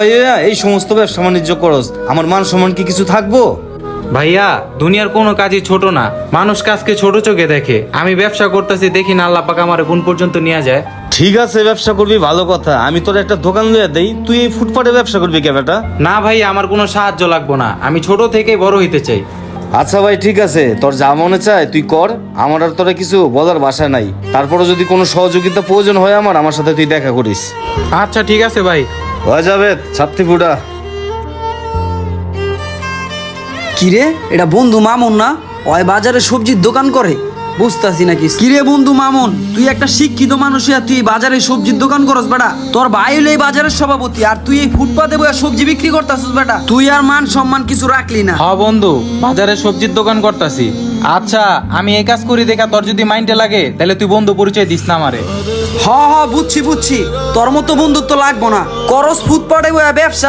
ভাইয়া এই সমস্ত ব্যবসা বাণিজ্য করস, আমার মান সম্মান কি কিছু থাকবো? ভাইয়া দুনিয়ার কোনো কাজই ছোট না, মানুষ কাজকে ছোট চোখে দেখে। আমি ব্যবসা করতেছি, দেখি না আল্লাহ পাক আমার কোন পর্যন্ত নিয়ে যায়। ঠিক আছে, ব্যবসা করবি ভালো কথা, আমি তোর একটা দোকান লইয়া দেই, তুই এই ফুটপাতে ব্যবসা করবি কে বেটা? না ভাই, আমার কোনো সাহায্য লাগবে না, আমি ছোট থেকেই বড় হইতে চাই। আচ্ছা ভাই ঠিক আছে, তোর যা মনে চায় তুই কর, আমার আর তোরা কিছু বলার ভাষা নাই। তারপরে যদি কোনো সহযোগিতা প্রয়োজন হয় আমার সাথে তুই দেখা করিস। আচ্ছা ঠিক আছে ভাই। হয়ে যাবে ছাত্রী ফুটা। কিরে, এটা বন্ধু মামুন না? ওই বাজারে সবজির দোকান করে, বুঝতাছি নাকি। কিরে বন্ধু মামুন, তুই একটা শিক্ষিত মানুষ হইয়া তুই বাজারে সবজির দোকান করস বেটা? তোর ভাই হইলো এই বাজারের সভাপতি, আর তুই এই ফুটপাতে বইয়া সবজি বিক্রি করতাছিস বেটা? তুই আর মান সম্মান কিছু রাখলি না। হ্যাঁ বন্ধু, বাজারে সবজির দোকান করতাছি। আচ্ছা আমি এই কাজ করি দেখা তোর যদি মাইন্ডে লাগে তাহলে তুই বন্ধু পরিচয় দিস না আমারে। হ হ বুঝছি বুঝছি, তোর মতো বন্ধুত্ব লাগবো না। করস ফুটপাতে বইয়া ব্যবসা।